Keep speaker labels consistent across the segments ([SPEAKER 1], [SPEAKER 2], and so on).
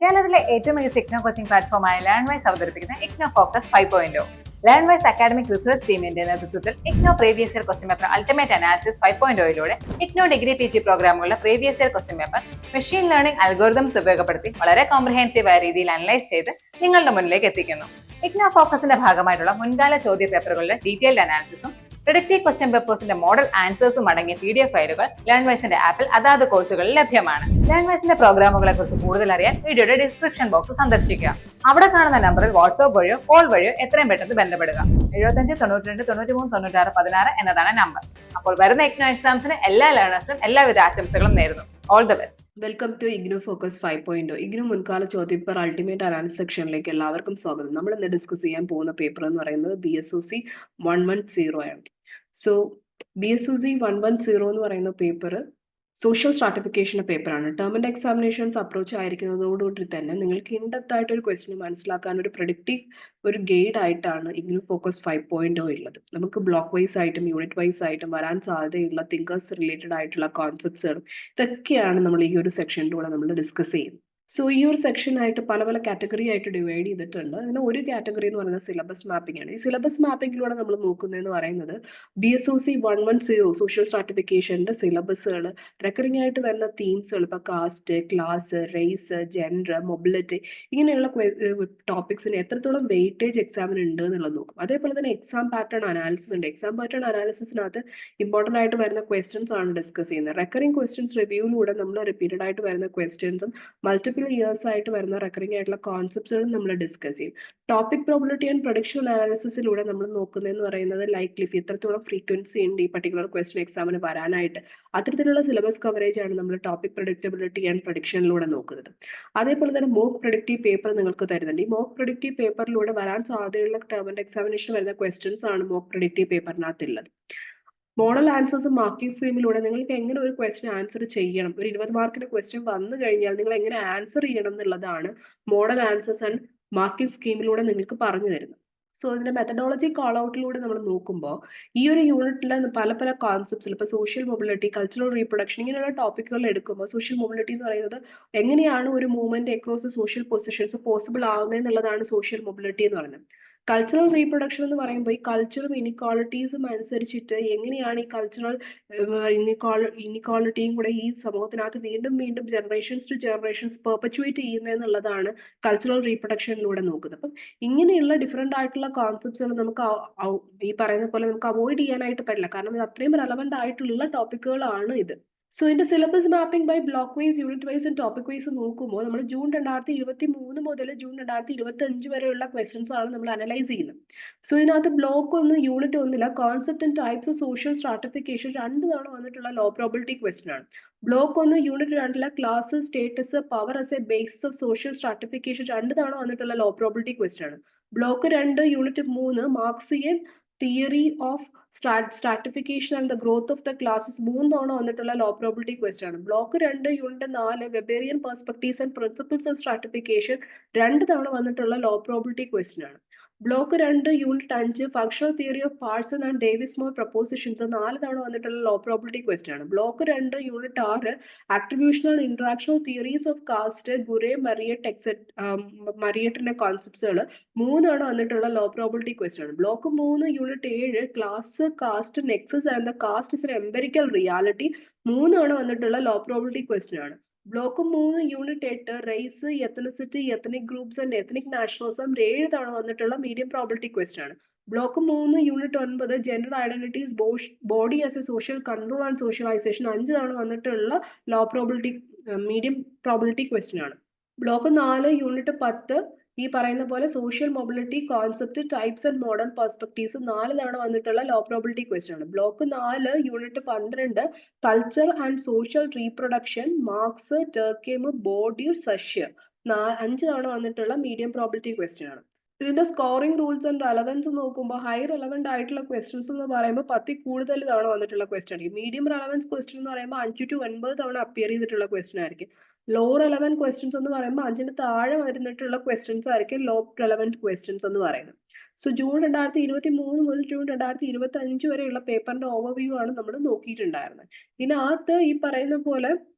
[SPEAKER 1] കേരളത്തിലെ ഏറ്റവും മികച്ച ഇഗ്നോ കോച്ചിംഗ് പ്ലാറ്റ്ഫോമായ ലേൺവൈസ് അവതരിപ്പിക്കുന്ന IGNOU focus 5.0. Learnwise academic research ടീമിന്റെ നേതൃത്വത്തിൽ IGNOU previous year question paper ultimate analysis 5.0യിലൂടെ ഇഗ്നോ ഡിഗ്രി PG പ്രോഗ്രാമുകളുടെ previous year question paper machine learning algorithms ഉപയോഗപ്പെടുത്തി വളരെ കോംപ്രിഹെൻസീവായ രീതിയിൽ അനലൈസ് ചെയ്ത് നിങ്ങളുടെ മുന്നിലേക്ക് എത്തിക്കുന്നു. ഇഗ്നോ ഫോക്കസിന്റെ ഭാഗമായിട്ടുള്ള മുൻകാല ചോദ്യ പേപ്പറുകളുടെ ഡീറ്റെയിൽഡ് അനാലിസിസും പ്രിഡിക്റ്റീവ് ക്വസ്റ്റ്യൻ പേപ്പേഴ്സിന്റെ മോഡൽ ആൻസേഴ്സും അടങ്ങിയ PDF ഫയലുകൾ ലേൺവൈസിന്റെ ആപ്പിൽ അതാത് കോഴ്സുകളിൽ ലഭ്യമാണ്. ലേൺവൈസിന്റെ പ്രോഗ്രാമുകളെ കുറിച്ച് കൂടുതൽ അറിയാൻ വീഡിയോയുടെ ഡിസ്ക്രിപ്ഷൻ ബോക്സ് സന്ദർശിക്കുക. അവിടെ കാണുന്ന നമ്പറിൽ വാട്സ്ആപ്പ് വഴിയോ കോൾ വഴിയോ എത്രയും പെട്ടെന്ന് ബന്ധപ്പെടുക. 75 92 93 96 16 എന്നതാണ് നമ്പർ. അപ്പോൾ വരുന്ന ഇഗ്നോ എക്സാംസിന് എല്ലാ ലേണേഴ്സിനും എല്ലാവിധ ആശംസകളും നേരുന്നു. All the best.
[SPEAKER 2] Welcome to IGNOU focus 5.0. IGNOU മുൻകാല ചോദ്യപേപ്പർ അൾട്ടിമേറ്റ് അനാലിസിസ് സെക്ഷനിലേക്ക് എല്ലാവർക്കും സ്വാഗതം. നമ്മൾ ഇന്ന് ഡിസ്കസ് ചെയ്യാൻ പോകുന്ന പേപ്പർ എന്ന് പറയുന്നത് BSOC 110 ആണ്. സോ BSOC 110 എന്ന് പറയുന്ന പേപ്പർ സോഷ്യൽ സ്ട്രാറ്റിഫിക്കേഷൻ പേപ്പറാണ്. ടേം ആൻഡ് എക്സാമിനേഷൻസ് അപ്രോച്ച് ആയിരിക്കുന്നതോടുകൂടി തന്നെ നിങ്ങൾക്ക് ഇൻഡെപ്ത് ആയിട്ട് ഒരു ക്വസ്റ്റ്യൻ മനസ്സിലാക്കാൻ ഒരു പ്രെഡിക്റ്റീവ് ഒരു ഗൈഡ് ആയിട്ടാണ് ഇഗ്നോ ഫോക്കസ് 5.0 ഉള്ളത്. നമുക്ക് ബ്ലോക്ക് വൈസ് ആയിട്ടും യൂണിറ്റ് വൈസ് ആയിട്ടും വരാൻ സാധ്യതയുള്ള തിങ്കേഴ്സ് റിലേറ്റഡ് ആയിട്ടുള്ള കോൺസെപ്റ്റ്സുകളും ഇതൊക്കെയാണ് നമ്മൾ ഈ ഒരു സെക്ഷനിലൂടെ നമ്മൾ ഡിസ്കസ് ചെയ്യുന്നത്. സോ ഈ ഒരു സെക്ഷൻ ആയിട്ട് പല പല കാറ്റഗറി ആയിട്ട് ഡിവൈഡ് ചെയ്തിട്ടുണ്ട്. അങ്ങനെ ഒരു കാറ്റഗറി എന്ന് പറയുന്നത് സിലബസ് മാപ്പിംഗ് ആണ്. ഈ സിലബസ് മാപ്പിംഗിലൂടെ നമ്മൾ നോക്കുന്നതെന്ന് പറയുന്നത് BSOC 110 സോഷ്യൽ സ്ട്രാറ്റിഫിക്കേഷന്റെ സിലബസുകൾ റെക്കറിംഗ് ആയിട്ട് വരുന്ന തീംസുകൾ ഇപ്പൊ caste, class, race, gender, mobility ഇങ്ങനെയുള്ള ടോപ്പിക്സിന് എത്രത്തോളം വെയിറ്റേജ് എക്സാമിന് ഉണ്ട് എന്നുള്ളത് നോക്കും. അതേപോലെ തന്നെ എക്സാം പാറ്റേൺ അനാലിസിസ് ഉണ്ട്. എക്സാം പാറ്റേൺ അനാലിസിസിനകത്ത് ഇമ്പോർട്ടന്റ് ആയിട്ട് വരുന്ന ക്വസ്റ്റ്യൻസ് ആണ് ഡിസ്കസ് ചെയ്യുന്നത്. റെക്കറിംഗ് ക്വസ്റ്റ്യൻസ് റിവ്യൂവിലൂടെ നമ്മൾ റിപ്പീറ്റഡ് ആയിട്ട് വരുന്ന ക്വസ്റ്റ്യൻസും മൾട്ടിപ്പിൾ ഇയേഴ്സ് ആയിട്ട് വരുന്ന റെക്കറിംഗ് ആയിട്ടുള്ള കോൺസെപ്റ്റ്സുകളും നമ്മൾ ഡിസ്കസ് ചെയ്യും. ടോപ്പിക് പ്രോബിലിറ്റി ആൻഡ് പ്രൊഡിക്ഷൻ അനാലിസിസിലൂടെ നമ്മൾ നോക്കുന്നതെന്ന് പറയുന്നത് ലൈക്ലിഹുഡ് എത്രത്തോളം ഫ്രീക്വൻസി ഉണ്ട് ഈ പർട്ടിക്കുലർ ക്വസ്റ്റ്യൻ എക്സാമിന് വരാനായിട്ട്. അത്തരത്തിലുള്ള സിലബസ് കവറേജ് ആണ് നമ്മൾ ടോപ്പിക് പ്രഡിക്റ്റബിലിറ്റി ആൻഡ് പ്രൊഡിക്ഷനിലൂടെ നോക്കുന്നത്. അതേപോലെ തന്നെ മോക്ക് പ്രൊഡിക്റ്റീവ് പേപ്പർ നിങ്ങൾക്ക് തരുന്നുണ്ട്. ഈ മോക്ക് പ്രൊഡിക്റ്റീവ് പേപ്പറിലൂടെ വരാൻ സാധ്യതയുള്ള ടേം ആൻഡ് എക്സാമിനേഷൻ വരുന്ന ക്വസ്റ്റ്യൻസ് ആണ് മോക്ക് പ്രൊഡിക്റ്റീവ് പേപ്പറിനകത്തുള്ളത്. മോഡൽ ആൻസേഴ്സ് മാർക്കിംഗ് സ്കീമിലൂടെ നിങ്ങൾക്ക് എങ്ങനെ ഒരു ക്വസ്റ്റ്യൻ ആൻസർ ചെയ്യണം, ഒരു 20 മാർക്കിന്റെ ക്വസ്റ്റ്യൻ വന്നു കഴിഞ്ഞാൽ നിങ്ങൾ എങ്ങനെ ആൻസർ ചെയ്യണം എന്നുള്ളതാണ് മോഡൽ ആൻസേഴ്സ് ആൻഡ് മാർക്കിംഗ് സ്കീമിലൂടെ നിങ്ങൾക്ക് പറഞ്ഞു തരുന്നത്. സോ ഇതിന്റെ മെത്തഡോളജി കോൾ ഔട്ടിലൂടെ നമ്മൾ നോക്കുമ്പോൾ ഈ ഒരു യൂണിറ്റിലെ പല പല കോൺസെപ്റ്റ്സിൽ ഇപ്പൊ സോഷ്യൽ മൊബിലിറ്റി, കൾച്ചറൽ റീപ്രൊഡക്ഷൻ ഇങ്ങനെയുള്ള ടോപ്പിക്കുകൾ എടുക്കുമ്പോൾ സോഷ്യൽ മൊബിലിറ്റി എന്ന് പറയുന്നത് എങ്ങനെയാണ് ഒരു movement across social positions possible ആകുന്നത് എന്നുള്ളതാണ് സോഷ്യൽ മൊബിലിറ്റി എന്ന് പറയുന്നത്. കൾച്ചറൽ റീപ്രൊഡക്ഷൻ എന്ന് പറയുമ്പോൾ ഈ കൾച്ചറും ഇനിക്വാളിറ്റീസും അനുസരിച്ചിട്ട് എങ്ങനെയാണ് ഈ കൾച്ചറൽ ഇനിക്വാളിറ്റിയും കൂടെ ഈ സമൂഹത്തിനകത്ത് വീണ്ടും വീണ്ടും ജനറേഷൻസ് ടു ജനറേഷൻസ് പെർപ്പച്വേറ്റ് ചെയ്യുന്നത് എന്നുള്ളതാണ് കൾച്ചറൽ റീപ്രൊഡക്ഷനിലൂടെ നോക്കുന്നത്. അപ്പം ഇങ്ങനെയുള്ള ഡിഫറെന്റ് ആയിട്ടുള്ള കോൺസെപ്റ്റ്സുകൾ നമുക്ക് ഈ പറയുന്ന പോലെ നമുക്ക് അവോയ്ഡ് ചെയ്യാനായിട്ട് പറ്റില്ല. കാരണം ഇത് അത്രയും റെലവെന്റ് ആയിട്ടുള്ള ടോപ്പിക്കുകളാണ് ഇത്. സോ ഇതിന്റെ syllabus mapping by block wise, unit wise and topic wise നോക്കുമ്പോൾ നമ്മൾ ജൂൺ 2023 മുതൽ ജൂൺ 2025 വരെയുള്ള ക്വസ്റ്റ്യൻസ് ആണ് നമ്മൾ അനലൈസ് ചെയ്യുന്നത്. സോ ഇതിനകത്ത് block 1 unit 1 concept and types of social stratification 2 തവണ വന്നിട്ടുള്ള ലോ പ്രോബിലിറ്റി ക്വസ്റ്റ്യൻ ആണ്. Block 1 unit 2 class, status, power as a basis of social stratification 2 തവണ വന്നിട്ടുള്ള ലോ പ്രോബിലിറ്റി ക്വസ്റ്റ്യൻ ആണ്. Block 2 unit 3 Marxian theory of stratification and the growth of the classes 3 തവണ വന്നിട്ടുള്ള low probability question ആണ്. Block 2 unit 4 Weberian perspectives and principles of stratification 2 തവണ വന്നിട്ടുള്ള low probability question ആണ്. Block 2 unit 5 functional theory of Parson and Davis Moore propositions 4 തവണ വന്നിട്ടുള്ള low probability question ആണ്. Block 2 unit 6 attributional interactional theories of caste, Ghurye, മറിയറ്റിന്റെ കോൺസെപ്റ്റ്സുകൾ 3 തവണ വന്നിട്ടുള്ള ലോ പ്രോബിലിറ്റി ക്വസ്റ്റ്യൻ ആണ്. Block 3 unit 7 class, caste, nexus and the caste is an empirical reality 3 തവണ വന്നിട്ടുള്ള ലോ പ്രോബിലിറ്റി ക്വസ്റ്റ്യൻ ആണ്. Block 3 unit 8 race, ethnicity, ethnic groups and ethnic nationalism 7 തവണ വന്നിട്ടുള്ള മീഡിയം പ്രോബിലിറ്റി ക്വസ്റ്റ്യൻ ആണ്. Block 3 unit 9 gender identities, body as a social control and socialisation 5 തവണ വന്നിട്ടുള്ള low probability medium probability question ആണ്. Block 4 unit 10 ഈ പറയുന്ന പോലെ social mobility concept, types and modern perspectives 4 തവണ വന്നിട്ടുള്ള ലോ പ്രോബിലിറ്റി ക്വസ്റ്റ്യൻ ആണ്. Block 4 unit 12 culture and social reproduction, Marx, Durkheim, body, സഷ്യർ 5 തവണ വന്നിട്ടുള്ള മീഡിയം പ്രോബിലിറ്റി ക്വസ്റ്റ്യൻ ആണ്. ഇതിന്റെ സ്കോറിംഗ് റൂൾസ് ആൻഡ് റെലവൻസ് നോക്കുമ്പോൾ ഹൈ റെലവെന്റ് ആയിട്ടുള്ള ക്വസ്റ്റ്യൻസ് എന്ന് പറയുമ്പോൾ 10 കൂടുതൽ തവണ വന്നിട്ടുള്ള ക്വസ്റ്റ്യൻ ആയിരിക്കും. മീഡിയം റെലവൻസ് ക്വസ്റ്റ്യൻ എന്ന് പറയുമ്പോൾ 5 to 9 തവണ അപ്പിയർ ചെയ്തിട്ടുള്ള ക്വസ്റ്റ്യൻ ആയിരിക്കും. ലോ റെലവെന്റ് ക്വസ്റ്റ്യൻസ് എന്ന് പറയുമ്പോൾ 5-ന് താഴെ വരുന്നിട്ടുള്ള ക്വസ്റ്റ്യൻസ് ആയിരിക്കും ലോ റെലവെന്റ് ക്വസ്റ്റ്യൻസ് എന്ന് പറയുന്നത്. സോ ജൂൺ 2023 മുതൽ ജൂൺ 2025 വരെയുള്ള പേപ്പറിന്റെ ഓവർവ്യൂ ആണ് നമ്മൾ നോക്കിയിട്ടുണ്ടായിരുന്നത്. ഇതിനകത്ത് ഈ പറയുന്ന പോലെ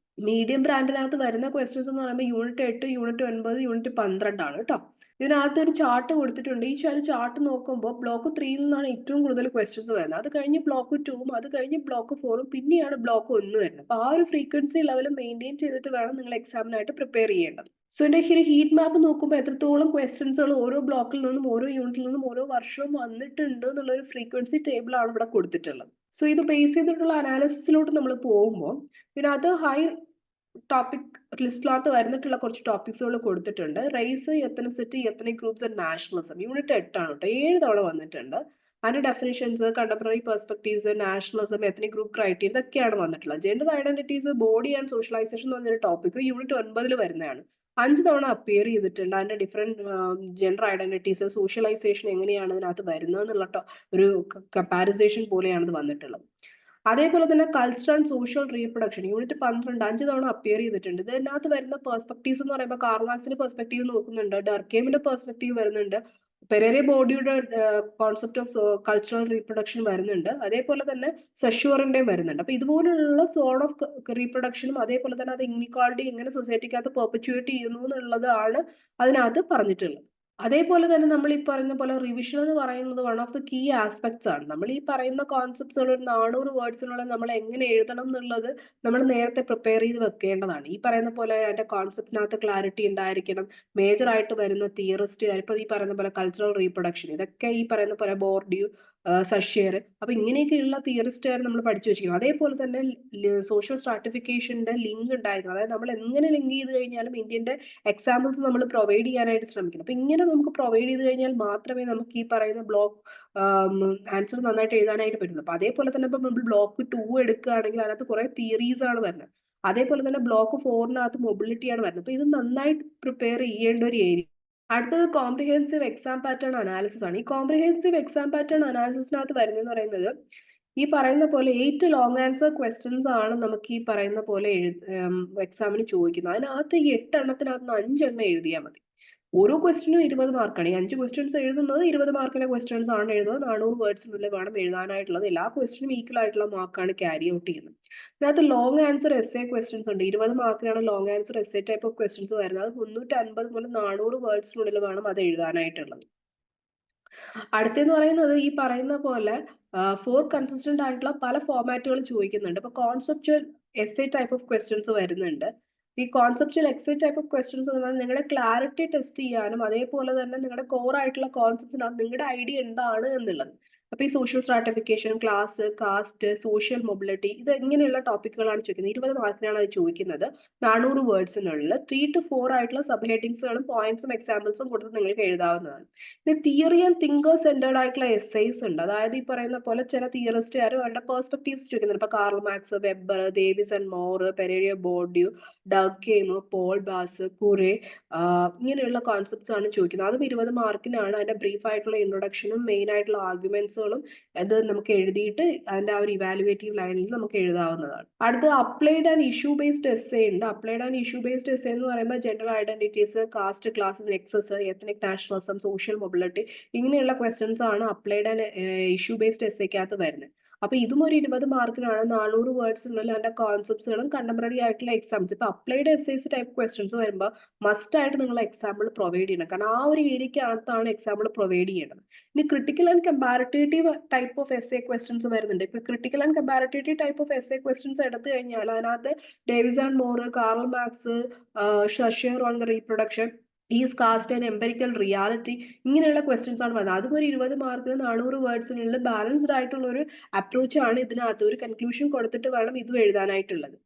[SPEAKER 2] മീഡിയം ബ്രാൻഡിനകത്ത് വരുന്ന ക്വസ്റ്റ്യൻസ് എന്ന് പറയുമ്പോൾ യൂണിറ്റ് 8, യൂണിറ്റ് 9, യൂണിറ്റ് 12 ആണ് കേട്ടോ. ഇതിനകത്ത് ഒരു ചാർട്ട് കൊടുത്തിട്ടുണ്ട്. ഈ ചാർട്ട് നോക്കുമ്പോൾ ബ്ലോക്ക് 3യിൽ നിന്നാണ് ഏറ്റവും കൂടുതൽ ക്വസ്റ്റ്യൻസ് വരുന്നത്. അത് കഴിഞ്ഞ് ബ്ലോക്ക് 2ഉം അത് കഴിഞ്ഞ് ബ്ലോക്ക് 4ഉം പിന്നെയാണ് ബ്ലോക്ക് 1 വരുന്നത്. അപ്പോൾ ആ ഒരു ഫ്രീക്വൻസി ലെവൽ മെയിൻറ്റെയിൻ ചെയ്തിട്ട് വേണം നിങ്ങൾ എക്സാമിനായിട്ട് പ്രിപ്പയർ ചെയ്യേണ്ടത്. സോ ഇതിന്റെ ഒരു ഹീറ്റ് മാപ്പ് നോക്കുമ്പോൾ എത്രത്തോളം ക്വസ്റ്റ്യൻസുകൾ ഓരോ ബ്ലോക്കിൽ നിന്നും ഓരോ യൂണിറ്റിൽ നിന്നും ഓരോ വർഷവും വന്നിട്ടുണ്ട് എന്നുള്ള ഒരു ഫ്രീക്വൻസി ടേബിൾ ആണ് ഇവിടെ കൊടുത്തിട്ടുള്ളത്. സോ ഇത് ബേസ് ചെയ്തിട്ടുള്ള അനാലിസിസിലോട്ട് നമ്മൾ പോകുമ്പോൾ ഇതിനകത്ത് ഹൈ ടോപ്പിക് ലിസ്റ്റിനകത്ത് വരുന്നിട്ടുള്ള കുറച്ച് ടോപ്പിക്സുകൾ കൊടുത്തിട്ടുണ്ട്. Race, ethnicity, ethnic groups and nationalism. Unit 8 ആണ് കേട്ടോ. 7 തവണ വന്നിട്ടുണ്ട്. അതിന്റെ definitions, contemporary perspectives, nationalism, ethnic group criteria ഇതൊക്കെയാണ് വന്നിട്ടുള്ളത്. Gender identities, body and socialisation എന്ന് പറഞ്ഞൊരു ടോപ്പിക് യൂണിറ്റ് 9 വരുന്നതാണ്. 5 തവണ അപ്പിയർ ചെയ്തിട്ടുണ്ട്. അതിന്റെ ഡിഫറെന്റ് ജെൻഡർ ഐഡന്റിറ്റീസ്, സോഷ്യലൈസേഷൻ എങ്ങനെയാണ് ഇതിനകത്ത് വരുന്നത് എന്നുള്ള ഒരു കമ്പാരിസേഷൻ പോലെയാണ് ഇത് വന്നിട്ടുള്ളത്. അതേപോലെ തന്നെ culture and social reproduction unit 12 5 തവണ അപ്പിയർ ചെയ്തിട്ടുണ്ട്. ഇതിനകത്ത് വരുന്ന പെർസ്പെക്ടീവ്സ് എന്ന് പറയുമ്പോൾ കാർൽ മാർക്സിന്റെ പെർസ്പെക്ടീവ് നോക്കുന്നുണ്ട്, ഡർക്കേമിന്റെ പെർസ്പെക്ടീവ് വരുന്നുണ്ട്, പെരേരെ ബോർഡിയുടെ കോൺസെപ്റ്റ് ഓഫ് കൾച്ചറൽ റീപ്രൊഡക്ഷൻ വരുന്നുണ്ട്, അതേപോലെ തന്നെ സെഷ്യൂറിന്റെയും വരുന്നുണ്ട്. അപ്പൊ ഇതുപോലുള്ള സോർട്ട് ഓഫ് റീപ്രൊഡക്ഷനും അതേപോലെ തന്നെ അത് ഇൻഇക്വാളിറ്റി എങ്ങനെ സൊസൈറ്റിക്കകത്ത് പെർപ്പച്വേറ്റ് ചെയ്യുന്നു എന്നുള്ളതാണ് അതിനകത്ത് പറഞ്ഞിട്ടുള്ളത്. അതേപോലെ തന്നെ നമ്മൾ ഈ പറയുന്ന പോലെ റിവിഷൻ എന്ന് പറയുന്നത് one of the key aspects ആണ്. നമ്മൾ ഈ പറയുന്ന കോൺസെപ്റ്റ്സുകൾ ഒരു 400 വേർഡ്സിനുള്ളിൽ നമ്മൾ എങ്ങനെ എഴുതണം എന്നുള്ളത് നമ്മൾ നേരത്തെ പ്രിപ്പയർ ചെയ്ത് വെക്കേണ്ടതാണ്. ഈ പറയുന്ന പോലെ അതിന്റെ കോൺസെപ്റ്റിനകത്ത് ക്ലാരിറ്റി ഉണ്ടായിരിക്കണം. മേജർ ആയിട്ട് വരുന്ന തിയറിസ്റ്റ് ഇപ്പൊ ഈ പറയുന്ന പോലെ കൾച്ചറൽ റീപ്രൊഡക്ഷൻ ഇതൊക്കെ ഈ പറയുന്ന പോലെ ബോർഡ്യൂ, സഷ്യർ, അപ്പൊ ഇങ്ങനെയൊക്കെയുള്ള തിയറിസ്റ്റുകാർ നമ്മൾ പഠിച്ചു വെച്ചിരിക്കണം. അതേപോലെ തന്നെ സോഷ്യൽ സ്ട്രാറ്റിഫിക്കേഷന്റെ ലിങ്ക് ഉണ്ടായിരുന്നു. അതായത് നമ്മൾ എങ്ങനെ ലിങ്ക് ചെയ്ത് കഴിഞ്ഞാലും ഇന്ത്യന്റെ എക്സാമ്പിൾസ് നമ്മൾ പ്രൊവൈഡ് ചെയ്യാനായിട്ട് ശ്രമിക്കണം. അപ്പൊ ഇങ്ങനെ നമുക്ക് പ്രൊവൈഡ് ചെയ്ത് കഴിഞ്ഞാൽ മാത്രമേ നമുക്ക് ഈ പറയുന്ന ബ്ലോക്ക് ആൻസർ നന്നായിട്ട് എഴുതാനായിട്ട് പറ്റുള്ളൂ. അപ്പൊ അതേപോലെ തന്നെ ഇപ്പൊ നമ്മൾ ബ്ലോക്ക് 2 എടുക്കുകയാണെങ്കിൽ അതിനകത്ത് കുറെ തിയറീസ് ആണ് വരുന്നത്. അതേപോലെ തന്നെ ബ്ലോക്ക് 4നകത്ത് മൊബിലിറ്റി ആണ് വരുന്നത്. അപ്പൊ ഇത് നന്നായിട്ട് പ്രിപ്പയർ ചെയ്യേണ്ട ഒരു ഏരിയ. അടുത്തത് കോംപ്രിഹെൻസീവ് എക്സാം പാറ്റേൺ അനാലിസിസ് ആണ്. ഈ കോംപ്രിഹെൻസീവ് എക്സാം പാറ്റേൺ അനാലിസിസിനകത്ത് വരുന്നതെന്ന് പറയുന്നത് ഈ പറയുന്ന പോലെ 8 ലോങ് ആൻസർ ക്വസ്റ്റ്യൻസ് ആണ് നമുക്ക് ഈ പറയുന്ന പോലെ എക്സാമിന് ചോദിക്കുന്നത്. അതിനകത്ത് ഈ 8 എണ്ണത്തിനകത്ത് 5 എണ്ണം എഴുതിയാൽ മതി. ഓരോ ക്വസ്റ്റിനും 20 മാർക്കാണ്. ഈ 5 ക്വസ്റ്റ്യൻസ് എഴുതുന്നത് 20 മാർക്കിന്റെ ക്വസ്റ്റ്യൻസ് ആണ് എഴുതുന്നത്. 400 വേർഡ്സിനുള്ളിൽ വേണം എഴുതാനായിട്ടുള്ളത്. എല്ലാ ക്വസ്റ്റിനും ഈക്വൽ ആയിട്ടുള്ള മാർക്കാണ് ക്യാരി ഔട്ട് ചെയ്യുന്നത്. ഇതിനകത്ത് ലോങ് ആൻസർ എസ്സേ ക്വസ്റ്റ്യൻസ് ഉണ്ട്. 20 മാർക്കിനാണ് long answer essay type of questions വരുന്നത്. അത് 350 മുതൽ 400 വേർഡ്സിനുള്ളിൽ വേണം അത് എഴുതാനായിട്ടുള്ളത്. അടുത്തെന്ന് പറയുന്നത് ഈ പറയുന്ന പോലെ 4 കൺസിസ്റ്റന്റ് ആയിട്ടുള്ള പല ഫോർമാറ്റുകൾ ചോദിക്കുന്നുണ്ട്. ഇപ്പൊ conceptual essay type of questions വരുന്നുണ്ട്. ഈ conceptual essay type of questions എന്ന് പറഞ്ഞാൽ നിങ്ങളുടെ ക്ലാരിറ്റി ടെസ്റ്റ് ചെയ്യാനും അതേപോലെ തന്നെ നിങ്ങളുടെ കോർ ആയിട്ടുള്ള കോൺസെപ്റ്റിനകത്ത് നിങ്ങളുടെ ഐഡിയ എന്താണ് എന്നുള്ളത്. അപ്പൊ ഈ social stratification, class, caste, social mobility ഇത് ഇങ്ങനെയുള്ള ടോപ്പിക്കുകളാണ് ചോദിക്കുന്നത്. 20 മാർക്കിനാണ് അത് ചോദിക്കുന്നത്. 400 വേർഡ്സിനുള്ളിൽ 3 to 4 ആയിട്ടുള്ള സബ് ഹെഡിങ്സുകളും പോയിന്റ്സും എക്സാമ്പിൾസും കൊടുത്ത് നിങ്ങൾക്ക് എഴുതാവുന്നതാണ്. പിന്നെ തിയറി ആൻഡ് തിങ്കർ സെന്റേർഡ് ആയിട്ടുള്ള എസ്സേസ് ഉണ്ട്. അതായത് ഈ പറയുന്ന പോലെ ചില തിയറിസ്റ്റുകാർ അവരുടെ പെർസ്പെക്ടീവ്സ് ചോദിക്കുന്നുണ്ട്. ഇപ്പൊ Karl Marx, Weber, Davis and Moore, Pierre Bourdieu, Durkheim, Paul Brass, കുറെ ഇങ്ങനെയുള്ള കോൺസെപ്റ്റ്സ് ആണ് ചോദിക്കുന്നത്. അതും 20 മാർക്കിനാണ്. അതിന്റെ ബ്രീഫ് ആയിട്ടുള്ള ഇൻട്രൊഡക്ഷനും മെയിൻ ആയിട്ടുള്ള ആർഗ്യുമെന്റ്സുകളും അത് നമുക്ക് എഴുതിയിട്ട് അതിന്റെ ആ ഒരു ഇവാലുവേറ്റീവ് ലൈനിൽ നമുക്ക് എഴുതാവുന്നതാണ്. അടുത്ത applied and issue based essay ഉണ്ട്. Applied and issue based essay എന്ന് പറയുമ്പോൾ gender identities, caste, classes, nexus, ethnic nationalism, social mobility ഇങ്ങനെയുള്ള ക്വസ്റ്റ്യൻസ് ആണ് അപ്ലൈഡ് ആൻഡ് ഇഷ്യൂ ബേസ്ഡ് എസ്സേക്കകത്ത് വരുന്നത്. അപ്പൊ ഇതും ഒരു 20 മാർക്കിനാണ്. 400 വേർഡ്സിനുള്ളിൽ അതിന്റെ കോൺസെപ്റ്റ്സുകളും കണ്ടംപററി ആയിട്ടുള്ള എക്സാംസ്. ഇപ്പൊ അപ്ലൈഡ് എസ്സേസ് ടൈപ്പ് ക്വസ്റ്റ്യൻസ് വരുമ്പോൾ മസ്റ്റ് ആയിട്ട് നിങ്ങൾ എക്സാമ്പിൾ പ്രൊവൈഡ് ചെയ്യണം. കാരണം ആ ഒരു ഏരിയക്കകത്താണ് എക്സാമ്പിൾ പ്രൊവൈഡ് ചെയ്യേണ്ടത്. ഇനി critical and comparative type of essay questions വരുന്നുണ്ട്. ഇപ്പൊ critical and comparative type of essay questions എടുത്തു കഴിഞ്ഞാൽ അതിനകത്ത് Davis and Moore, Karl Marx, Saussure on the reproduction, is caste and empirical reality ഇങ്ങനെയുള്ള ക്വസ്റ്റ്യൻസ് ആണ് വരുന്നത്. അതും ഒരു 20 മാർക്കിന് 400 വേർഡ്സിനുള്ളിൽ ബാലൻസ്ഡ് ആയിട്ടുള്ള ഒരു അപ്രോച്ച് ആണ് ഇതിനകത്ത്. ഒരു കൺക്ലൂഷൻ കൊടുത്തിട്ട് വേണം ഇതും എഴുതാനായിട്ടുള്ളത്.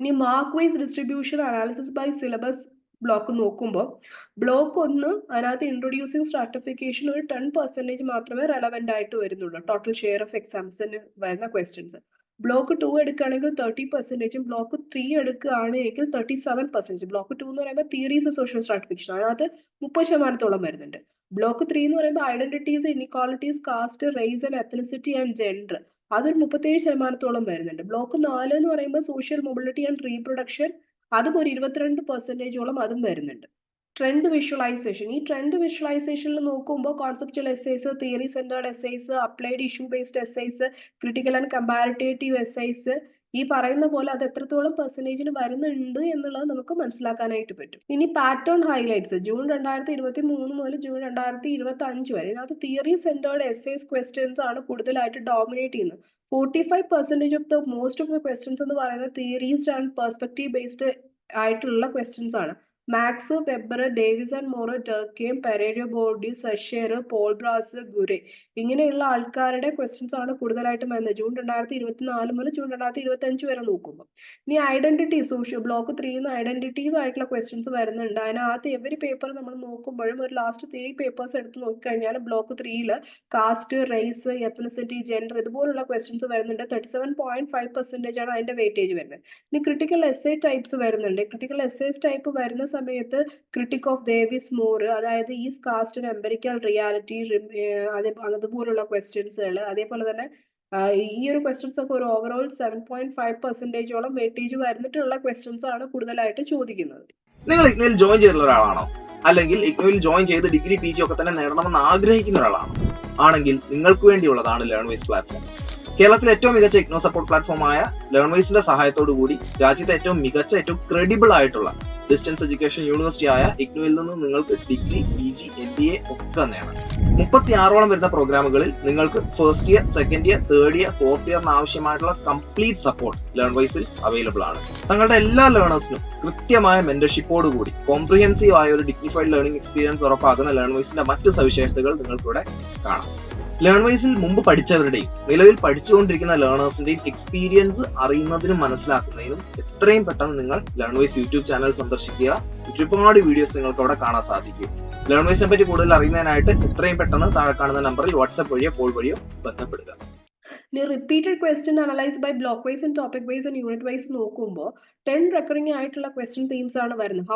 [SPEAKER 2] ഇനി mark wise distribution analysis by syllabus block നോക്കുമ്പോൾ ബ്ലോക്ക് 1 അതിനകത്ത് ഇൻട്രൊഡ്യൂസിങ് സ്ട്രാറ്റിഫിക്കേഷൻ ഒരു 10% മാത്രമേ റെലവെന്റ് ആയിട്ട് വരുന്നുള്ളൂ ടോട്ടൽ ഷെയർ ഓഫ് എക്സാംസിന് വരുന്ന ക്വസ്റ്റ്യൻസ്. ബ്ലോക്ക് 2 എടുക്കുകയാണെങ്കിൽ 30%, ബ്ലോക്ക് 3 എടുക്കുകയാണെങ്കിൽ 37%. ബ്ലോക്ക് 2 എന്ന് പറയുമ്പോൾ തിയറീസ് സോഷ്യൽ സ്ട്രാറ്റിഫിക്കേഷൻ അതിനകത്ത് 30% വരുന്നുണ്ട്. ബ്ലോക്ക് 3 എന്ന് പറയുമ്പോൾ identities, inequalities, caste, race and ethnicity and gender അതൊരു 37% വരുന്നുണ്ട്. ബ്ലോക്ക് 4 എന്ന് പറയുമ്പോൾ സോഷ്യൽ മൊബിലിറ്റി ആൻഡ് റീപ്രൊഡക്ഷൻ അതും ഒരു 22% അതും വരുന്നുണ്ട്. Trend visualisation. ഈ ട്രെൻഡ് വിഷ്വലൈസേഷനിൽ നോക്കുമ്പോൾ conceptual essays, theory centred essays, applied issue based essays, critical and comparative essays ഈ പറയുന്ന പോലെ അത് എത്രത്തോളം പെർസെൻറ്റേജിന് വരുന്നുണ്ട് എന്നുള്ളത് നമുക്ക് മനസ്സിലാക്കാനായിട്ട് പറ്റും. ഇനി പാറ്റേൺ ഹൈലൈറ്റ്സ് ജൂൺ 2023 മുതൽ ജൂൺ 2025 വരെ ഇതിനകത്ത് തിയറി സെന്റേർഡ് എസ്സേസ് ക്വസ്റ്റ്യൻസ് ആണ് കൂടുതലായിട്ട് ഡോമിനേറ്റ് ചെയ്യുന്നത്. 45% of the most of the questions എന്ന് പറയുന്നത് തിയറീസ് ആൻഡ് പെർസ്പെക്റ്റീവ് ബേസ്ഡ് ആയിട്ടുള്ള ക്വസ്റ്റ്യൻസ് ആണ്. Marx, Weber, Davis and Moore, Durkheim, Pierre Bourdieu, Saussure, Paul Brass, Ghurye ഇങ്ങനെയുള്ള ആൾക്കാരുടെ ക്വസ്റ്റ്യൻസ് ആണ് കൂടുതലായിട്ടും വരുന്നത് ജൂൺ 2024 മുതൽ ജൂൺ 2025 വരെ നോക്കുമ്പോൾ. ഇനി ഐഡന്റിറ്റി സോഷ്യൽ ബ്ലോക്ക് 3 ഐഡന്റിറ്റീവ് ആയിട്ടുള്ള ക്വസ്റ്റ്യൻസ് വരുന്നുണ്ട്. അതിനകത്ത് എവരി പേപ്പർ നമ്മൾ നോക്കുമ്പോഴും ഒരു ലാസ്റ്റ് 3 പേപ്പേഴ്സ് എടുത്ത് നോക്കിക്കഴിഞ്ഞാൽ block 3 caste, race, ethnicity, gender ഇതുപോലുള്ള ക്വസ്റ്റ്യൻസ് വരുന്നുണ്ട്. 37.5% ആണ് അതിന്റെ വെയിറ്റേജ് വരുന്നത്. ഇനി ക്രിട്ടിക്കൽ എസ്സേ ടൈപ്സ് വരുന്നുണ്ട്. ക്രിട്ടിക്കൽ എസ്സേസ് ടൈപ്പ് വരുന്ന സമയത്ത് ക്രിട്ടിക് ഓഫ് ഡേവിസ് മോർ, അതായത് ഈ കാസ്റ്റ് ആൻഡ് എംപിരിക്കൽ റിയാലിറ്റി അതുപോലുള്ള ക്വസ്റ്റ്യൻസുകൾ, അതേപോലെ തന്നെ ഈ ഒരു ക്വസ്റ്റ്യൻസ് ഒക്കെ ഒരു ഓവറോൾ 7.5%ഓളം വെയിറ്റേജ് വരുന്നിട്ടുള്ള ക്വസ്റ്റ്യൻസ് ആണ് കൂടുതലായിട്ട് ചോദിക്കുന്നത്.
[SPEAKER 3] നിങ്ങൾ ഇഗ്നോയിൽ ജോയിൻ ചെയ്തിട്ടുള്ള ഒരാളാണോ? അല്ലെങ്കിൽ ഇഗ്നോയിൽ ജോയിൻ ചെയ്ത് ഡിഗ്രി PG ഒക്കെ തന്നെ നേടണമെന്ന് ആഗ്രഹിക്കുന്ന ഒരാളാണോ? ആണെങ്കിൽ നിങ്ങൾക്ക് വേണ്ടിയുള്ളതാണ് ലേൺവൈസ് പ്ലാറ്റ്ഫോം. കേരളത്തിലെ ഏറ്റവും മികച്ച ഇഗ്നോ സപ്പോർട്ട് പ്ലാറ്റ്ഫോമായ ലേൺവൈസിന്റെ സഹായത്തോടു കൂടി രാജ്യത്തെ ഏറ്റവും മികച്ച ഏറ്റവും ക്രെഡിബിൾ ആയിട്ടുള്ള ഡിസ്റ്റൻസ് എഡ്യൂക്കേഷൻ യൂണിവേഴ്സിറ്റി ആയ ഇഗ്നോയിൽ നിന്ന് നിങ്ങൾക്ക് ഡിഗ്രി PG MBA ഒക്കെ നേടാം. 36ഓളം വരുന്ന പ്രോഗ്രാമുകളിൽ നിങ്ങൾക്ക് first year, second year, third year, fourth ഇയറിന് ആവശ്യമായിട്ടുള്ള കംപ്ലീറ്റ് സപ്പോർട്ട് ലേൺവൈസിൽ അവൈലബിൾ ആണ്. തങ്ങളുടെ എല്ലാ ലേണേഴ്സിനും കൃത്യമായ മെന്റർഷിപ്പോട് കൂടി കോംപ്രിഹെൻസീവ് ആയ ഒരു ഡിഗ്നിഫൈഡ് ലേണിംഗ് എക്സ്പീരിയൻസ് ഉറപ്പാക്കുന്ന ലേൺവൈസിന്റെ മറ്റ് സവിശേഷതകൾ നിങ്ങൾക്കിവിടെ കാണാം. ലേൺവൈസിൽ മുമ്പ് പഠിച്ചവരുടെയും നിലവിൽ പഠിച്ചുകൊണ്ടിരിക്കുന്ന ലേണേഴ്സിന്റെയും എക്സ്പീരിയൻസ് അറിയുന്നതിനും മനസ്സിലാക്കുന്നതിനും എത്രയും പെട്ടെന്ന് നിങ്ങൾ ലേൺവൈസ് യൂട്യൂബ് ചാനൽ സന്ദർശിക്കുക. ഒരുപാട് വീഡിയോസ് നിങ്ങൾക്ക് അവിടെ കാണാൻ സാധിക്കും. ലേൺവൈസിനെ പറ്റി കൂടുതൽ അറിയുന്നതിനായിട്ട് എത്രയും പെട്ടെന്ന് താഴെ കാണുന്ന നമ്പറിൽ വാട്സ്ആപ്പ് വഴിയോ കോൾ വഴിയോ ബന്ധപ്പെടുക.
[SPEAKER 2] ഇനി repeated question analyse by block wise and topic wise and unit wise നോക്കുമ്പോൾ 10 റെക്കറിംഗ് ആയിട്ടുള്ള ക്വസ്റ്റ്യൻ തീംസ് ആണ് വരുന്നത്.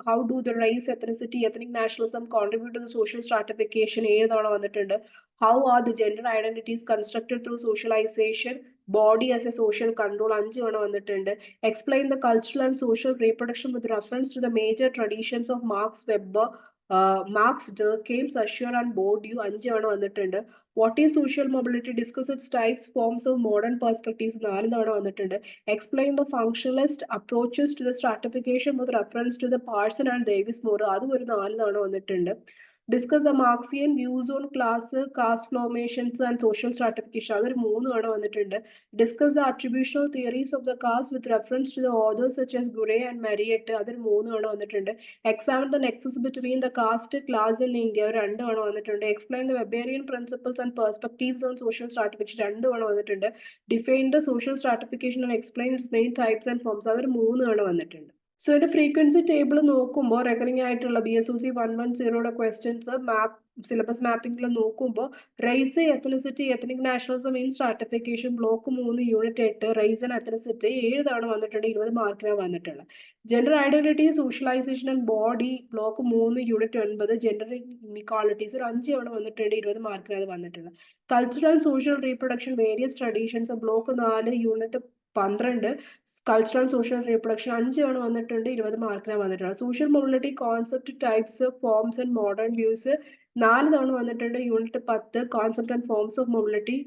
[SPEAKER 2] How do the race, ethnicity, ethnic nationalism contribute to the social stratification 7 തവണ വന്നിട്ടുണ്ട്. How are the gender identities constructed through socialisation, body as a social control 5 തവണ വന്നിട്ടുണ്ട്. Explain the cultural and social reproduction with reference to the major traditions of Marx, weber, marks, Durkheim, Saussure and Bourdieu 5 തവണ വന്നിട്ടുണ്ട്. What is social mobility, discuss its types, forms of modern perspectives 4 തവണ വന്നിട്ടുണ്ട്. Explain the functionalist approaches to the stratification with reference to the Parsons and Davis Moore അതും ഒരു 4 തവണ വന്നിട്ടുണ്ട്. Discuss the Marxian views on class, caste formations and social stratification അതൊരു 3 തവണ വന്നിട്ടുണ്ട്. Discuss the attributional theories of the caste with reference to the authors such as Ghurye and Marriott അതൊരു 3 തവണ വന്നിട്ടുണ്ട്. Examine the nexus between the caste, class in India ഒരു 2 തവണ വന്നിട്ടുണ്ട്. Explain the Weberian principles and perspectives on social stratification 2 തവണ വന്നിട്ടുണ്ട്. Define the social stratification and explain its main types and forms അതൊരു 3 തവണ വന്നിട്ടുണ്ട്. സോ ഇതിന്റെ ഫ്രീക്വൻസി ടേബിൾ നോക്കുമ്പോൾ റെക്കറിംഗ് ആയിട്ടുള്ള BSOC 110യുടെ ക്വസ്റ്റ്യൻസ് സിലബസ് മാപ്പിംഗിൽ നോക്കുമ്പോൾ race, ethnicity, ethnic nationalism in stratification block 3 unit 8 race and ethnicity 7 തവണ വന്നിട്ടുണ്ട്, 20 മാർക്കിനാണ് വന്നിട്ടുള്ളത്. Gender identity, socialisation and body block 3 unit 9 gender inequalities ഒരു 5 തവണ വന്നിട്ടുണ്ട്, 20 മാർക്കിനാണ് വന്നിട്ടുള്ളത്. Cultural and social reproduction various traditions block 4 unit 12 cultural social reproduction 5 തവണ വന്നിട്ടുണ്ട്, 20 മാർക്കിനാണ് വന്നിട്ടുള്ളത്. Social mobility concept, types, forms and modern views 4 തവണ വന്നിട്ടുണ്ട്, unit 10 concept and forms of mobility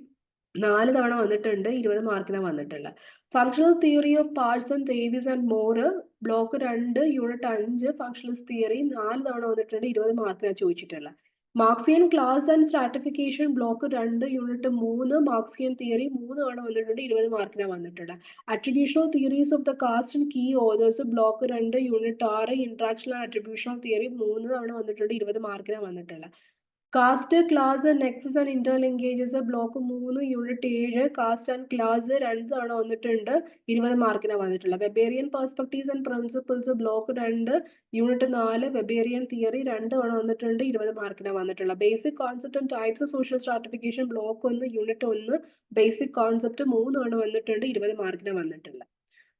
[SPEAKER 2] 4 തവണ വന്നിട്ടുണ്ട്, 20 മാർക്കിനാണ് വന്നിട്ടുള്ളത്. Functional theory of Parsons, Davis and Moore block 2 unit 5 functionalist theory 4 തവണ വന്നിട്ടുണ്ട്, 20 മാർക്കിനാണ് ചോദിച്ചിട്ടുള്ളത്. Marxian class and stratification block 2 unit 3 Marxian theory 3 തവണ വന്നിട്ടുണ്ട്, 20 മാർക്കിനാണ് വന്നിട്ടുള്ളത്. Attributional theories of the caste and key authors block 2 unit 6 interactional and attributional theory 3 തവണ വന്നിട്ടുണ്ട്, 20 മാർക്കിനാണ് വന്നിട്ടുള്ളത്. Caste, class, nexus and interlinkages block 3 unit 7 caste and class 2 തവണ വന്നിട്ടുണ്ട്, 20 മാർക്കിനാണ് വന്നിട്ടുള്ളത്. Weberian perspectives and principles block 2 unit 4 Weberian theory 2 തവണ വന്നിട്ടുണ്ട്, 20 മാർക്കിനാണ് വന്നിട്ടുള്ളത്. Basic concept and types social stratification block 1 unit 1 basic concept 3 തവണ വന്നിട്ടുണ്ട്, 20 മാർക്കിനാണ് വന്നിട്ടുള്ളത്.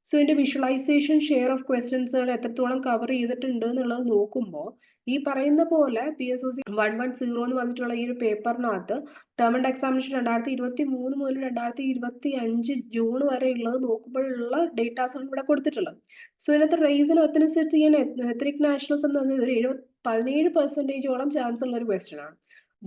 [SPEAKER 2] സോ ഇതിന്റെ വിഷ്വലൈസേഷൻ ഷെയർ ഓഫ് ക്വസ്റ്റ്യൻസുകൾ എത്രത്തോളം കവർ ചെയ്തിട്ടുണ്ട് എന്നുള്ളത് നോക്കുമ്പോൾ ഈ പറയുന്ന പോലെ PSOC 110 എന്ന് പറഞ്ഞിട്ടുള്ള ഈ ഒരു പേപ്പറിനകത്ത് ടേം ആൻഡ് എക്സാമിനേഷൻ 2023 മുതൽ 2025 ജൂൺ വരെ ഉള്ളത് നോക്കുമ്പോഴുള്ള ഡേറ്റാസ് ആണ് ഇവിടെ കൊടുത്തിട്ടുള്ളത്. സോ ഇതിനകത്ത് race and ethnicity and ethnic nationalism എന്ന് പറഞ്ഞാൽ ഒരു 17% ചാൻസ് ഉള്ള ഒരു ക്വസ്റ്റ്യൻ ആണ്.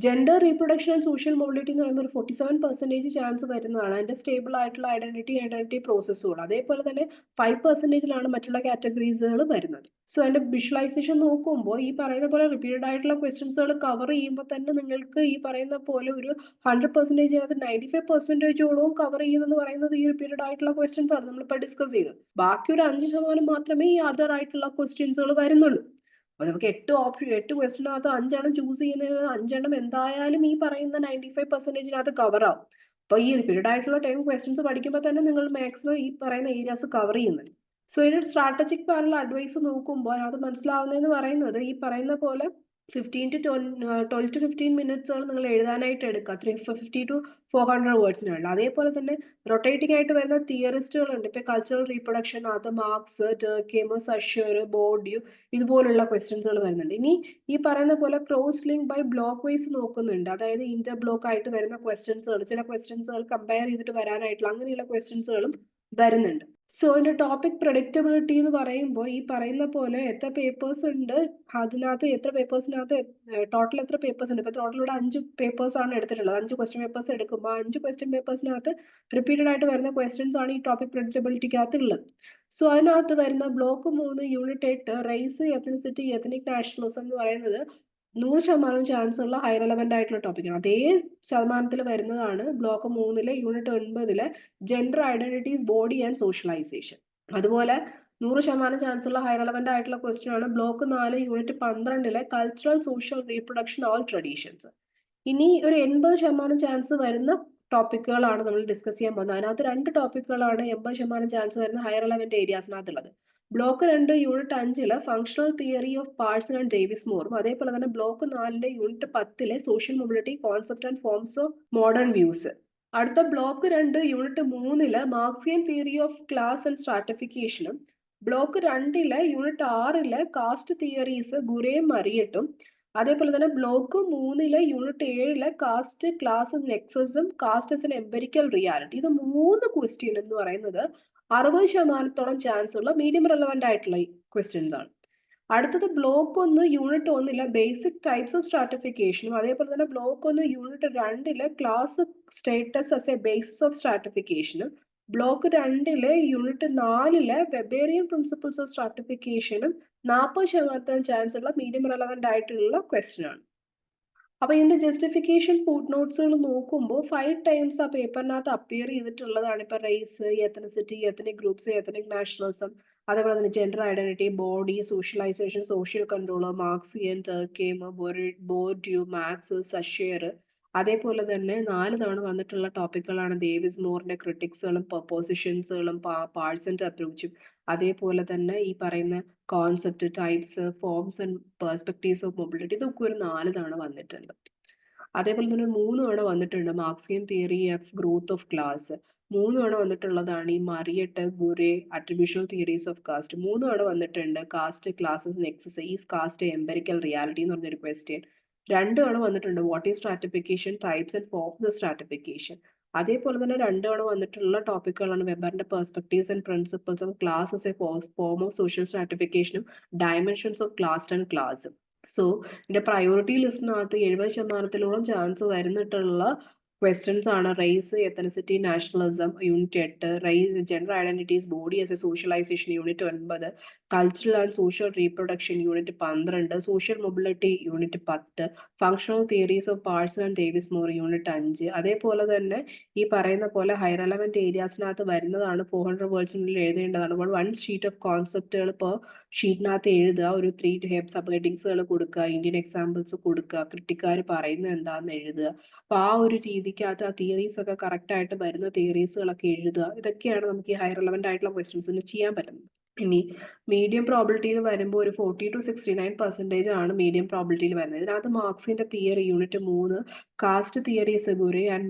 [SPEAKER 2] Gender reproduction and social mobility എന്ന് പറയുമ്പോൾ ഒരു 47% ചാൻസ് വരുന്നതാണ്. അതിന്റെ സ്റ്റേബിൾ ആയിട്ടുള്ള ഐഡന്റിറ്റി പ്രോസസ്സുകൾ. അതേപോലെ തന്നെ 5%ലാണ് മറ്റുള്ള കാറ്റഗറീസുകൾ വരുന്നത്. സോ അതിന്റെ വിഷ്വലൈസേഷൻ നോക്കുമ്പോൾ ഈ പറയുന്ന പോലെ റിപ്പീറ്റഡ് ആയിട്ടുള്ള ക്വസ്റ്റ്യൻസുകൾ കവർ ചെയ്യുമ്പോൾ തന്നെ നിങ്ങൾക്ക് ഈ പറയുന്ന പോലെ ഒരു 100% അത് 95%ഓളം കവർ ചെയ്യുന്നെന്ന് പറയുന്നത് ഈ റിപ്പീറ്റഡ് ആയിട്ടുള്ള ക്വസ്റ്റ്യൻസ് ആണ് നമ്മളിപ്പോൾ ഡിസ്കസ് ചെയ്തത്. ബാക്കി ഒരു 5% മാത്രമേ ഈ അതർ ആയിട്ടുള്ള ക്വസ്റ്റ്യൻസുകൾ വരുന്നുള്ളൂ. അപ്പൊ നമുക്ക് 8 ക്വസ്റ്റിനകത്ത് 5 ചൂസ് ചെയ്യുന്നതിന് 5 എന്തായാലും ഈ പറയുന്ന 95%-നകത്ത് കവർ ആവും. അപ്പൊ ഈ റിപ്പീറ്റഡ് ആയിട്ടുള്ള 10 ക്വസ്റ്റ്യൻസ് പഠിക്കുമ്പോൾ തന്നെ നിങ്ങൾ മാക്സിമം ഈ പറയുന്ന ഏരിയാസ് കവർ ചെയ്യുന്നുണ്ട്. സോ ഇതിന്റെ സ്ട്രാറ്റജിക് പാനൽ അഡ്വൈസ് നോക്കുമ്പോൾ അതിനകത്ത് മനസ്സിലാവുന്നതെന്ന് പറയുന്നത് ഈ പറയുന്ന പോലെ 12 to 15 മിനിറ്റ്സുകൾ നിങ്ങൾ എഴുതാനായിട്ട് എടുക്കുക. 350 to 400 വേർഡ്സിനുള്ള. അതേപോലെ തന്നെ റൊട്ടേറ്റിംഗ് ആയിട്ട് വരുന്ന തിയറിസ്റ്റുകൾ ഉണ്ട്. ഇപ്പൊ കൾച്ചറൽ റീപ്രൊഡക്ഷൻ അത് മാർക്സ്, ടർക്കിയമോ, സഷ്യർ, ബോർഡ്യൂ ഇതുപോലുള്ള ക്വസ്റ്റ്യൻസുകൾ വരുന്നുണ്ട്. ഇനി ഈ പറയുന്ന പോലെ cross link by block wise നോക്കുന്നുണ്ട്. അതായത് ഇന്റർ ബ്ലോക്ക് ആയിട്ട് വരുന്ന ക്വസ്റ്റ്യൻസുകൾ, ചില ക്വസ്റ്റ്യൻസുകൾ കമ്പയർ ചെയ്തിട്ട് വരാനായിട്ടുള്ള അങ്ങനെയുള്ള ക്വസ്റ്റ്യൻസുകളും വരുന്നുണ്ട്. സോ ഇതിന്റെ ടോപ്പിക് പ്രഡിക്റ്റബിലിറ്റി എന്ന് പറയുമ്പോൾ ഈ പറയുന്ന പോലെ എത്ര പേപ്പേഴ്സ് ഉണ്ട്, അതിനകത്ത് എത്ര പേപ്പേഴ്സിനകത്ത് ടോട്ടൽ എത്ര പേപ്പേഴ്സ് ഉണ്ട്. ഇപ്പൊ ടോട്ടൽ ഇവിടെ 5 പേപ്പേഴ്സ് ആണ് എടുത്തിട്ടുള്ളത്. 5 ക്വസ്റ്റ്യൻ പേപ്പേഴ്സ് എടുക്കുമ്പോൾ 5 ക്വസ്റ്റ്യൻ പേപ്പേഴ്സിനകത്ത് റിപ്പീറ്റഡ് ആയിട്ട് വരുന്ന ക്വസ്റ്റ്യൻസ് ആണ് ഈ ടോപ്പിക് പ്രഡിക്റ്റബിലിറ്റിക്കകത്ത് ഉള്ളത്. സോ അതിനകത്ത് വരുന്ന block 3 unit 8 race, ethnicity, ethnic nationalism എന്ന് പറയുന്നത് 100% ചാൻസ് ഉള്ള ഹൈ റെലവന്റ് ആയിട്ടുള്ള ടോപ്പിക്കാണ്. അതേ ശതമാനത്തിൽ വരുന്നതാണ് block 3 unit 9 gender identities, body and socialisation. അതുപോലെ 100% ചാൻസ് ഉള്ള ഹൈ റെലവന്റ് ആയിട്ടുള്ള ക്വസ്റ്റ്യൻ ആണ് block 4 unit 12 cultural, social, reproduction, all traditions. ഇനി ഒരു 80% ചാൻസ് വരുന്ന ടോപ്പിക്കുകളാണ് നമ്മൾ ഡിസ്കസ് ചെയ്യാൻ പോകുന്നത്. അതിനകത്ത് 2 ടോപ്പിക്കുകളാണ് 80% ചാൻസ് വരുന്ന ഹൈ റെലവന്റ് ഏരിയാസിനകത്തുള്ളത്. Block 2 unit 5 functional theory of Parsons and Davis മോറും, അതേപോലെ തന്നെ block 4 unit 10 social mobility, concept and forms of modern views. അടുത്ത block 2 unit 3 Marxian theory of class and സ്ട്രാറ്റിഫിക്കേഷനും, ബ്ലോക്ക് 2 യൂണിറ്റ് 6 കാസ്റ്റ് തിയറീസ്, ഗുരേയും മറിയട്ടും, അതേപോലെ തന്നെ ബ്ലോക്ക് 3 യൂണിറ്റ് 7 കാസ്റ്റ്, ക്ലാസ്, നെക്സസും, caste as an empirical reality. ഇത് 3 ക്വസ്റ്റ്യൻ എന്ന് പറയുന്നത് 60% ചാൻസ് ഉള്ള മീഡിയം റെലവന്റ് ആയിട്ടുള്ള ക്വസ്റ്റ്യൻസ് ആണ്. അടുത്തത് block 1 unit 1 basic types of സ്ട്രാറ്റിഫിക്കേഷനും, അതേപോലെ തന്നെ block 1 unit 2 class status as a basis of സ്ട്രാറ്റിഫിക്കേഷനും, block 2 unit 4 Weberian principles of സ്ട്രാറ്റിഫിക്കേഷനും 40% ചാൻസ് ഉള്ള മീഡിയം റെലവന്റ് ആയിട്ടുള്ള ക്വസ്റ്റ്യൻ ആണ്. അപ്പൊ ഇതിന്റെ ജസ്റ്റിഫിക്കേഷൻ ഫുട് നോട്ട്സുകൾ നോക്കുമ്പോൾ 5 ടൈംസ് ആ പേപ്പറിനകത്ത് അപ്പിയർ ചെയ്തിട്ടുള്ളതാണ്. ഇപ്പൊ race, ethnicity, ethnic groups, ethnic nationalism, അതേപോലെ തന്നെ gender identity, body, socialisation, social control, Marxian, Durkheim, Bourdieu, Marx, Saussure. അതേപോലെ തന്നെ 4 തവണ വന്നിട്ടുള്ള ടോപ്പിക്കുകളാണ് ഡേവിസ് മോറിന്റെ ക്രിട്ടിക്സുകളും പ്രൊപ്പോസിഷൻസുകളും പാഴ്സ് ആൻഡ് അപ്രോച്ചും, അതേപോലെ തന്നെ ഈ പറയുന്ന concept, types, forms and perspectives of mobility. ഇതൊക്കെ ഒരു 4 തവണ വന്നിട്ടുണ്ട്. അതേപോലെ തന്നെ 3 തവണ വന്നിട്ടുണ്ട് Marxian theory of growth of class. 3 തവണ വന്നിട്ടുള്ളതാണ് ഈ Marriott, Ghurye, attributional theories of caste. 3 തവണ വന്നിട്ടുണ്ട് caste, classes, nexus, is caste empirical reality എന്ന് പറഞ്ഞൊരു ക്വസ്റ്റ്യൻ. 2 തവണ വന്നിട്ടുണ്ട് what is stratification, types and forms of stratification. അതേപോലെ തന്നെ 2 തവണ വന്നിട്ടുള്ള ടോപ്പിക്കുകളാണ് വെബറിന്റെ perspectives and principles of class as a form of social സ്ട്രാറ്റിഫിക്കേഷനും dimensions of class and class. So ഇതിന്റെ പ്രയോറിറ്റി ലിസ്റ്റിനകത്ത് 70%-ഓളം ചാൻസ് വരുന്നിട്ടുള്ള ക്വസ്റ്റ്യൻസ് ആണ് race, ethnicity, nationalism unit 8, race, gender identities, body as a socialisation unit 9, cultural and social reproduction unit 12, social mobility unit 10, functional theories of Parson and Davis more unit 5. അതേപോലെ തന്നെ ഈ പറയുന്ന പോലെ high relevant ഏരിയാസിനകത്ത് വരുന്നതാണ് 400 വേർഡ്സിനുള്ളിൽ എഴുതേണ്ടതാണ്. അപ്പോൾ 1 sheet of കോൺസെപ്റ്റുകൾ ഇപ്പോൾ ഷീറ്റിനകത്ത് എഴുതുക, ഒരു 3 സബ് ഹെഡിങ്സുകൾ കൊടുക്കുക, ഇന്ത്യൻ എക്സാമ്പിൾസ് കൊടുക്കുക, ക്രിട്ടിക്കാർ പറയുന്നത് എന്താണെന്ന് എഴുതുക. അപ്പൊ ആ ഒരു രീതിക്കകത്ത് ആ തിയറീസ് ഒക്കെ കറക്റ്റ് ആയിട്ട് വരുന്ന തിയറീസുകളൊക്കെ എഴുതുക. ഇതൊക്കെയാണ് നമുക്ക് ഈ ഹൈ റെലവന്റ് ആയിട്ടുള്ള ക്വസ്റ്റ്യൻസിന് ചെയ്യാൻ പറ്റുന്നത്. ഇനി മീഡിയം പ്രോബിലിറ്റിയിൽ വരുമ്പോൾ ഒരു 40 to 69% ആണ് മീഡിയം പ്രോബിലിറ്റിയിൽ വരുന്നത്. ഇതിനകത്ത് മാർക്സിന്റെ theory unit 3, caste theories, Ghurye and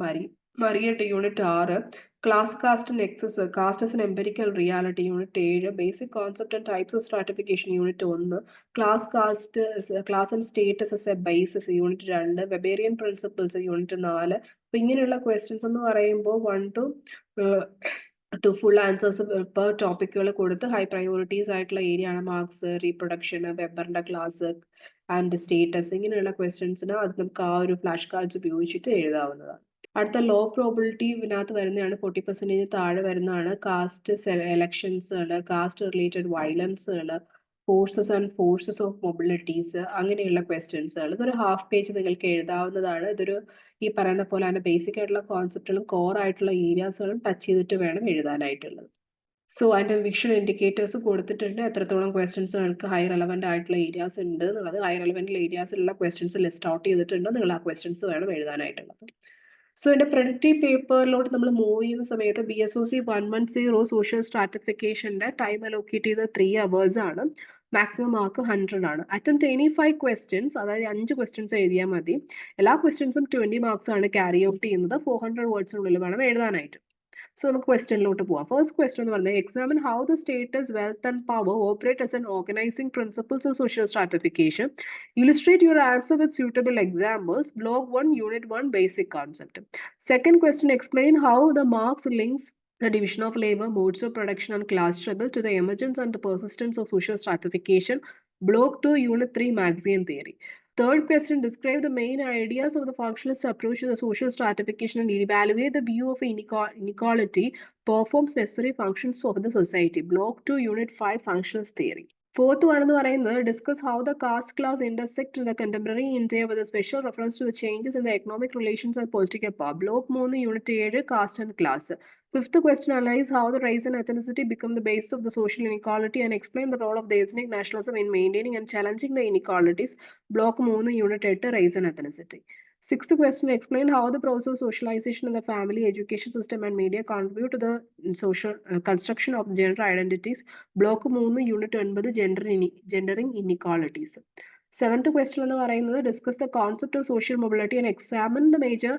[SPEAKER 2] Marriott unit 6, class, caste, nexus, caste as an empirical reality unit 7, basic concept and types of stratification unit 1, class and status as a basis unit 2, Weberian principles unit 4. അപ്പൊ ഇങ്ങനെയുള്ള questions എന്ന് പറയുമ്പോൾ 1 to two full answers per ടോപ്പിക്കുകൾ കൊടുത്ത് high priorities ആയിട്ടുള്ള area ആണ് Marx, reproduction, വെബറിന്റെ class and status, ഇങ്ങനെയുള്ള ക്വസ്റ്റ്യൻസിന് അത് നമുക്ക് ആ ഒരു ഫ്ലാഷ് കാർഡ്സ് ഉപയോഗിച്ചിട്ട് എഴുതാവുന്നതാണ്. അടുത്ത ലോ പ്രോബിലിറ്റി ഇതിനകത്ത് വരുന്നതാണ് 40% താഴെ വരുന്നതാണ് കാസ്റ്റ് എലക്ഷൻസുകൾ, കാസ്റ്റ് റിലേറ്റഡ് വയലൻസുകൾ, forces and forces of mobilities, അങ്ങനെയുള്ള ക്വസ്റ്റ്യൻസുകൾ. ഇതൊരു ഹാഫ് പേജ് നിങ്ങൾക്ക് എഴുതാവുന്നതാണ്. ഇതൊരു ഈ പറയുന്ന പോലെ തന്നെ ബേസിക് ആയിട്ടുള്ള കോൺസെപ്റ്റുകളും കോർ ആയിട്ടുള്ള ഏരിയാസുകളും ടച്ച് ചെയ്തിട്ട് വേണം എഴുതാനായിട്ടുള്ളത്. സോ അതിന്റെ വിഷ്വൽ ഇൻഡിക്കേറ്റേഴ്സ് കൊടുത്തിട്ടുണ്ട്, എത്രത്തോളം ക്വസ്റ്റ്യൻസ് നിങ്ങൾക്ക് ഹൈ റെലവെന്റ് ആയിട്ടുള്ള ഏരിയാസ് ഉണ്ട് എന്നുള്ളത്. ഹൈ റെലവെന്റ് ഏരിയാസിലുള്ള ക്വസ്റ്റ്യൻസ് ലിസ്റ്റ് ഔട്ട് ചെയ്തിട്ടുണ്ട്, നിങ്ങൾ ആ ക്വസ്റ്റ്യൻസ് വേണം എഴുതാനായിട്ടുള്ളത്. സോ എൻ്റെ പ്രെഡിക്റ്റീവ് പേപ്പറിലോട്ട് നമ്മൾ മൂവ് ചെയ്യുന്ന സമയത്ത് BSOC 110 സോഷ്യൽ സ്ട്രാറ്റിഫിക്കേഷന്റെ ടൈം അലോക്കേറ്റ് ചെയ്ത 3 hours ആണ്. മാക്സിമം മാർക്ക് 100 ആണ്. അറ്റംപ്റ്റ് എനി 5 questions, അതായത് 5 questions എഴുതിയാൽ മതി. എല്ലാ ക്വസ്റ്റ്യൻസും 20 marks ആണ് ക്യാരി ഔട്ട് ചെയ്യുന്നത്. 400 wordsനുള്ളിൽ വേണം എഴുതാനായിട്ട്. സോ നമുക്ക് ക്വസ്റ്റ്യനിലോട്ട് പോവാം. ഫസ്റ്റ് ക്വസ്റ്റ്യൻ എന്ന് പറഞ്ഞാൽ examine how the status, wealth and power operate as an organising principles of social stratification. Illustrate your answer with suitable examples. Block 1, Unit 1, basic concept. Second question, explain how the Marx links the division of labor, modes of production and class struggle to the emergence and the persistence of social stratification. Block 2, Unit 3, Marxian theory. Third question, describe the main ideas of the functionalist approach to the social stratification and evaluate the view of inequality performs necessary functions of the society. Block 2, Unit 5, functionalist theory. Fourth one എന്ന് പറയുന്നത് discuss how the caste class intersect in the contemporary India with a special reference to the changes in the economic relations and political power. Block 3, Unit 7, caste and class. Fifth question, analyze how the race and ethnicity become the basis of the social inequality and explain the role of the ethnic nationalism in maintaining and challenging the inequalities. Block 3, Unit 8, race and ethnicity. Sixth question, explain how the process of socialization in the family, education system and media contribute to the social construction of gender identities. Block 3, Unit 9, gendering inequalities. Seventh question എന്ന് പറയുന്നത് discuss the concept of social mobility and examine the major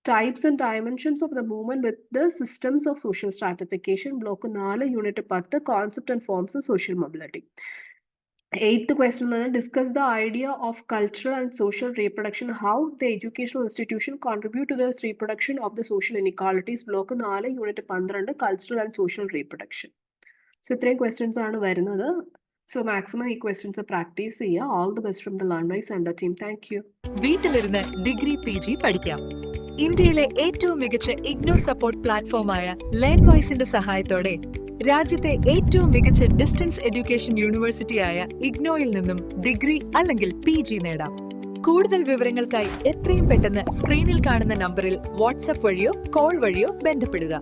[SPEAKER 2] types and dimensions of the movement with the systems of social stratification. Block 4, Unit 10, concept and forms of social mobility. Eighth question, discuss the idea of cultural and social reproduction, how the educational institution contribute to the reproduction of the social inequalities. Block 4, Unit 12, cultural and social reproduction. So ഇത്രയും questions ആണ് വരുന്നത്. So maximum ഈ questions practice ചെയ്യുക. All the best from the Learnwise and the team. Thank you.
[SPEAKER 4] വീട്ടിലിരുന്ന് degree PG പഠിക്കാം. ഇന്ത്യയിലെ ഏറ്റവും മികച്ച ഇഗ്നോ സപ്പോർട്ട് പ്ലാറ്റ്ഫോമായ ലേൺവൈസിന്റെ സഹായത്തോടെ രാജ്യത്തെ ഏറ്റവും മികച്ച ഡിസ്റ്റൻസ് എഡ്യൂക്കേഷൻ യൂണിവേഴ്സിറ്റിയായ ഇഗ്നോയിൽ നിന്നും ഡിഗ്രി അല്ലെങ്കിൽ PG നേടാം. കൂടുതൽ വിവരങ്ങൾക്കായി എത്രയും പെട്ടെന്ന് സ്ക്രീനിൽ കാണുന്ന നമ്പറിൽ വാട്സ്ആപ്പ് വഴിയോ കോൾ വഴിയോ ബന്ധപ്പെടുക.